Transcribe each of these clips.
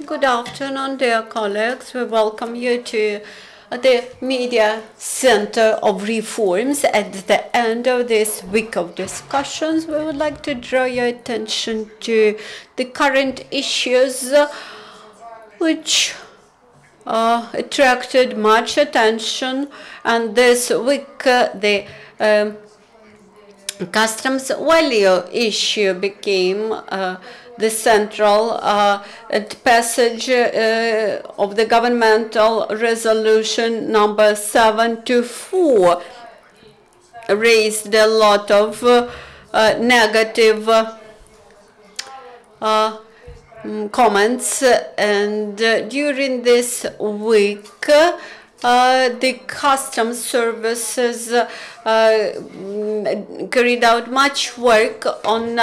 Good afternoon, dear colleagues. We welcome you to the Media Center of Reforms. At the end of this week of discussions, we would like to draw your attention to the current issues which attracted much attention. And this week, the customs value issue became the central passage of the governmental resolution number 724 raised a lot of negative comments, and during this week the customs services carried out much work on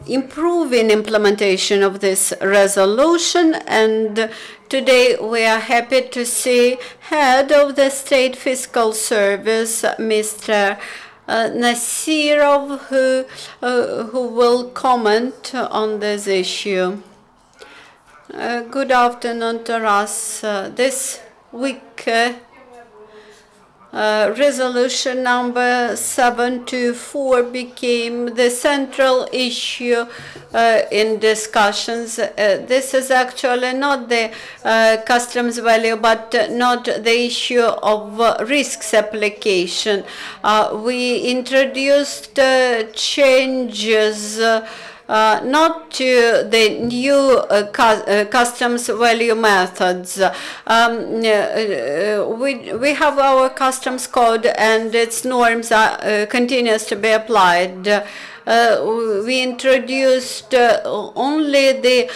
improving implementation of this resolution, and today we are happy to see head of the State Fiscal Service, Mr. Nasirov, who will comment on this issue. Good afternoon to us. This week, resolution number 724 became the central issue in discussions. This is actually not the customs value, but not the issue of risks application. We introduced changes not to the new customs value methods. We have our customs code, and its norms are continues to be applied. We introduced only the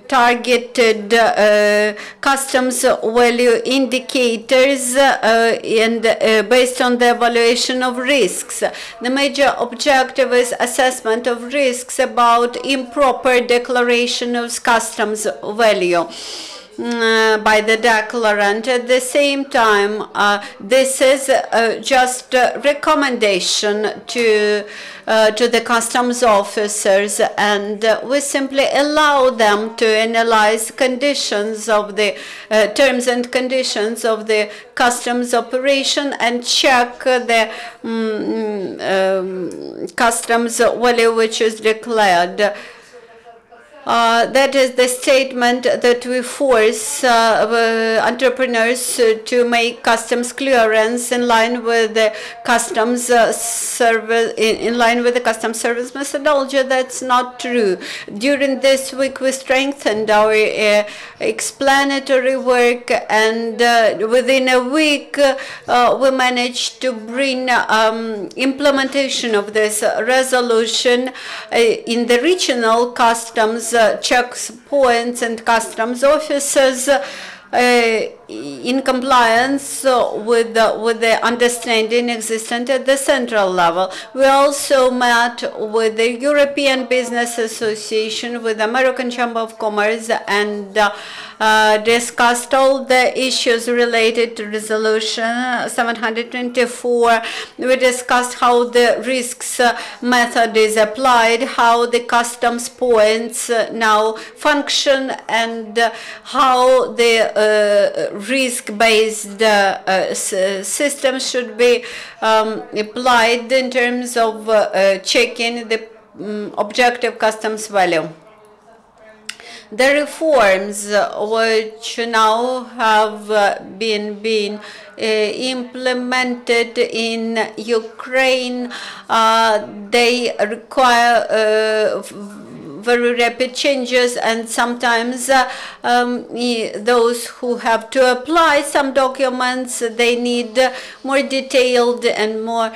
targeted customs value indicators and based on the evaluation of risks. The major objective is assessment of risks about improper declaration of customs value by the declarant. At the same time, this is just a recommendation to the customs officers, and we simply allow them to analyze conditions of the terms and conditions of the customs operation and check the customs value which is declared. That is the statement that we force entrepreneurs to make customs clearance in line with the customs service, in line with the customs service methodology. That's not true. During this week, we strengthened our explanatory work, and within a week, we managed to bring implementation of this resolution in the regional customs checks points and customs officers in compliance with the understanding existent at the central level. We also met with the European Business Association, with the American Chamber of Commerce, and discussed all the issues related to resolution 724. We discussed how the risks method is applied, how the customs points now function, and how the risk-based system should be applied in terms of checking the objective customs value. The reforms which now have been implemented in Ukraine, they require very rapid changes, and sometimes those who have to apply some documents, they need more detailed and more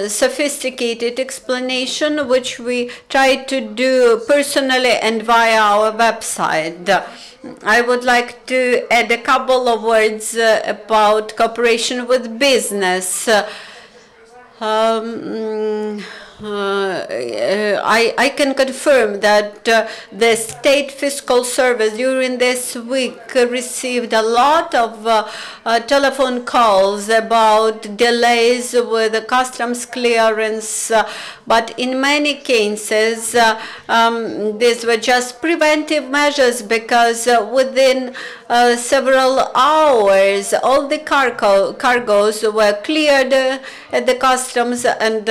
sophisticated explanation, which we try to do personally and via our website. I would like to add a couple of words about cooperation with business. I can confirm that the State Fiscal Service during this week received a lot of telephone calls about delays with the customs clearance, but in many cases these were just preventive measures, because within several hours all the cargoes were cleared at the customs, and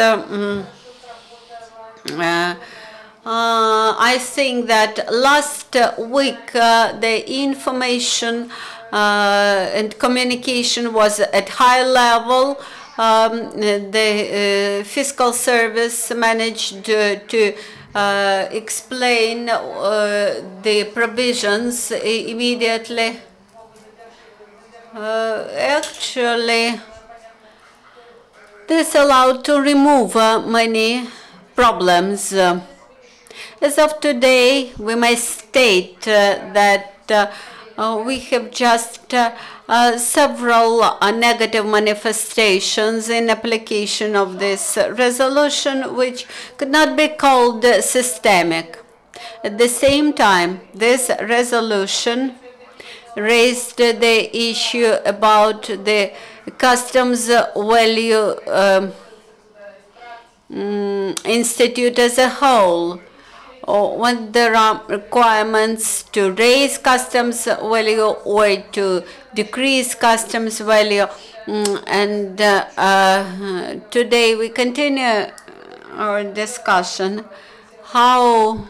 I think that last week the information and communication was at high level. The Fiscal Service managed to explain the provisions immediately. Actually, this allowed to remove many problems. As of today, we may state that we have just several negative manifestations in application of this resolution, which could not be called systemic. At the same time, this resolution raised the issue about the customs value institute as a whole, or when there are requirements to raise customs value or to decrease customs value. And today we continue our discussion. How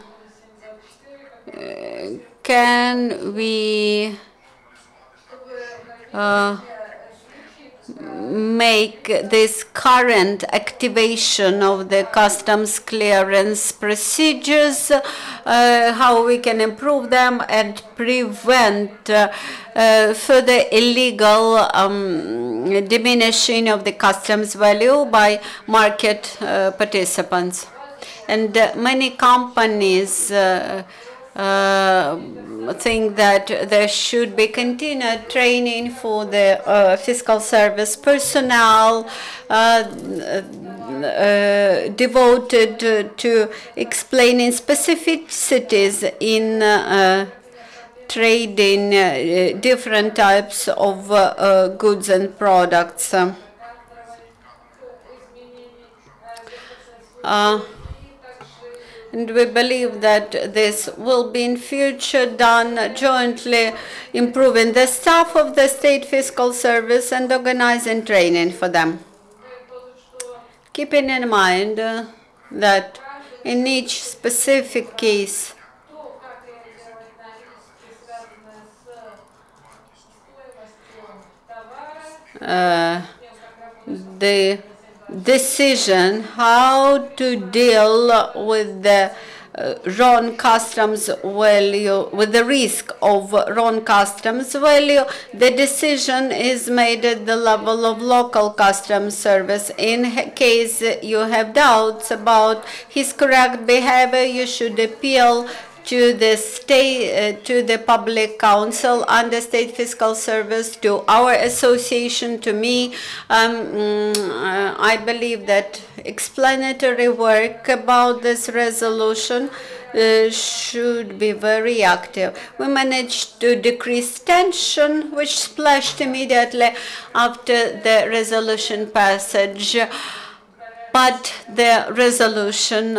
can we make this current activation of the customs clearance procedures, how we can improve them and prevent further illegal diminishing of the customs value by market participants. And many companies think that there should be continued training for the fiscal service personnel devoted to explaining specificities in trading different types of goods and products. And we believe that this will be in future done jointly, improving the staff of the State Fiscal Service and organizing training for them. Keeping in mind that in each specific case, the decision how to deal with the wrong customs value, with the risk of wrong customs value, the decision is made at the level of local customs service. In case you have doubts about his correct behavior, you should appeal to the state, to the public council under State Fiscal Service, to our association, to me. I believe that explanatory work about this resolution should be very active. We managed to decrease tension, which splashed immediately after the resolution passage. But the resolution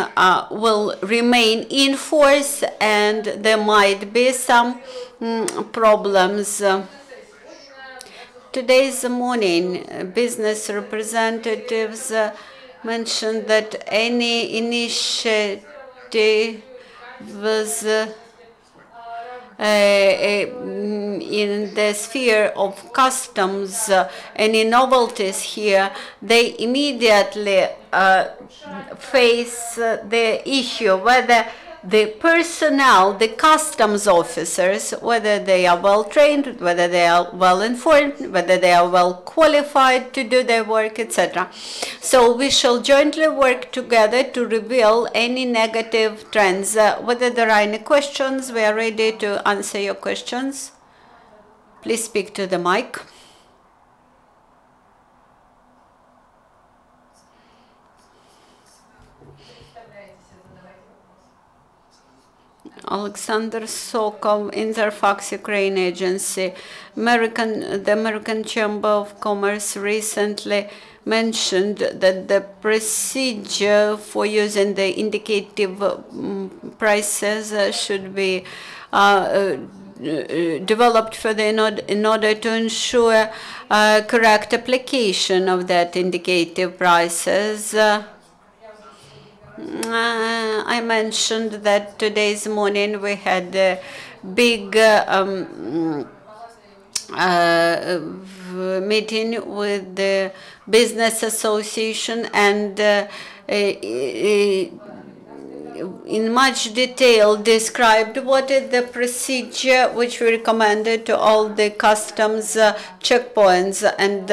will remain in force, and there might be some problems. Today's morning, business representatives mentioned that any initiative was in the sphere of customs, any novelties here, they immediately face the issue whether the personnel, the customs officers, whether they are well trained, whether they are well informed, whether they are well qualified to do their work, etc. So we shall jointly work together to reveal any negative trends. Whether there are any questions, we are ready to answer your questions. Please speak to the mic. Alexander Sokov, Interfax Ukraine Agency. The American Chamber of Commerce recently mentioned that the procedure for using the indicative prices should be developed further in order to ensure correct application of that indicative prices. I mentioned that today's morning we had a big meeting with the business association, and in much detail described what is the procedure which we recommended to all the customs checkpoints, and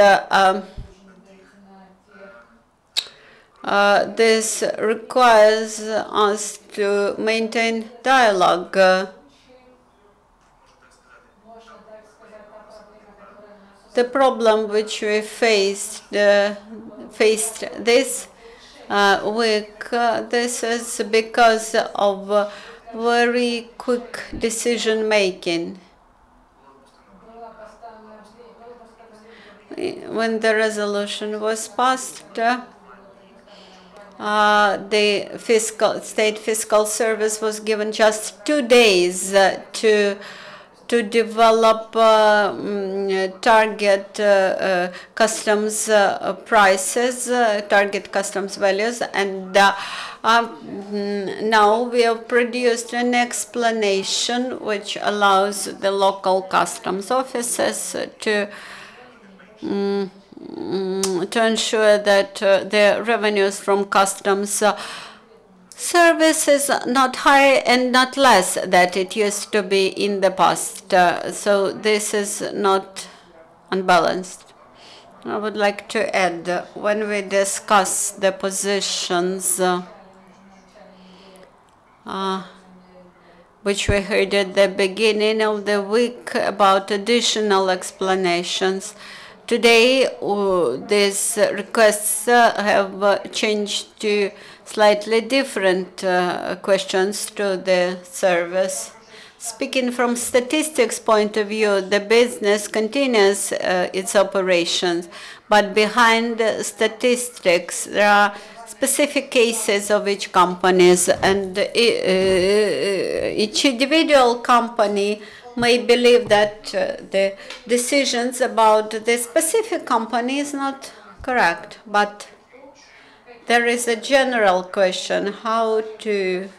this requires us to maintain dialogue. The problem which we faced this week, this is because of very quick decision making. When the resolution was passed, the state fiscal service was given just 2 days to develop target customs prices, target customs values, and now we have produced an explanation which allows the local customs officers to ensure that the revenues from customs service is not higher and not less than it used to be in the past. So this is not unbalanced. I would like to add, when we discuss the positions which we heard at the beginning of the week about additional explanations, today these requests have changed to slightly different questions to the service. Speaking from statistics point of view, the business continues its operations, but behind statistics there are specific cases of each companies, and each individual company may believe that the decisions about the specific company is not correct, but there is a general question how to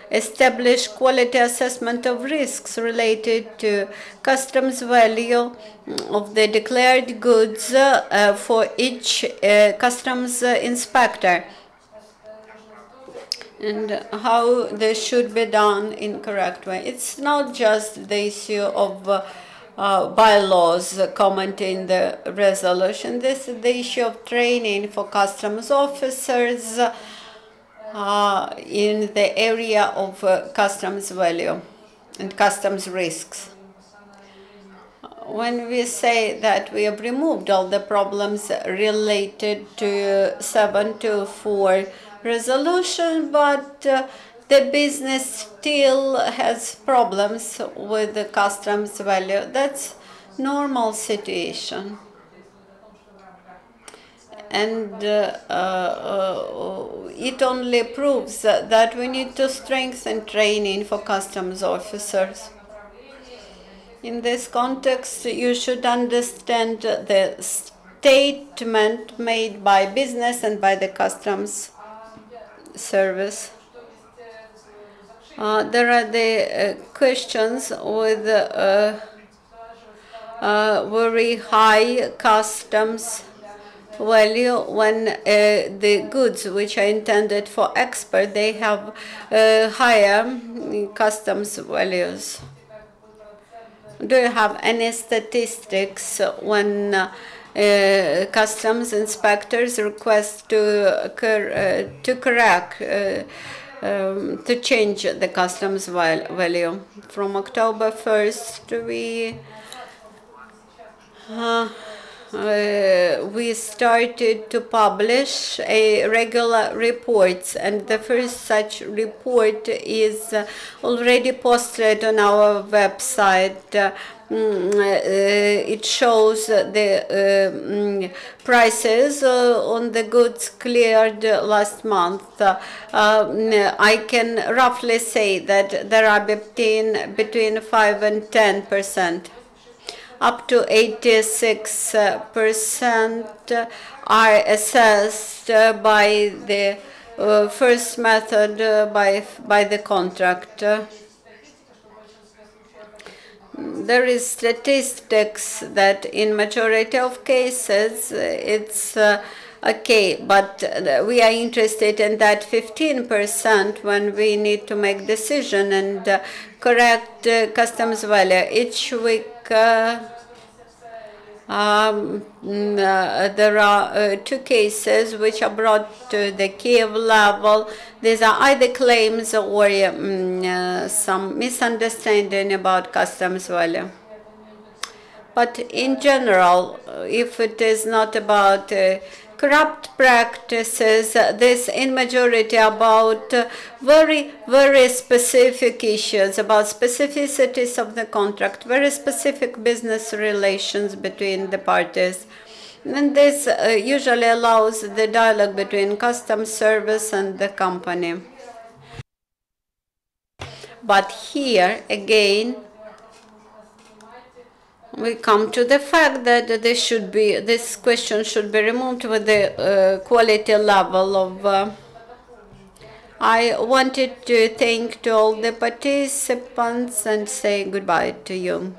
establish quality assessment of risks related to customs value of the declared goods for each customs inspector, and how this should be done in correct way. It's not just the issue of bylaws comment in the resolution. This is the issue of training for customs officers in the area of customs value and customs risks. When we say that we have removed all the problems related to 724 resolution, but the business still has problems with the customs value, that's normal situation. And it only proves that we need to strengthen training for customs officers. In this context, you should understand the statement made by business and by the customs service. There are the questions with very high customs value when the goods which are intended for export, they have higher customs values. Do you have any statistics when customs inspectors request to change the customs value? From October 1st, we we started to publish regular reports, and the first such report is already posted on our website. It shows the prices on the goods cleared last month. I can roughly say that there are between 5 and 10%. Up to 86% are assessed by the first method by the contract. There is statistics that in majority of cases it's okay, but we are interested in that 15% when we need to make decision and correct customs value. Each week there are 2 cases which are brought to the Kiev level. These are either claims or some misunderstanding about customs value. But in general, if it is not about corrupt practices, this in majority about very, very specific issues, about specificities of the contract, very specific business relations between the parties. And this usually allows the dialogue between customs service and the company. But here again, we come to the fact that this question should be removed with the quality level of. I wanted to thank to all the participants and say goodbye to you.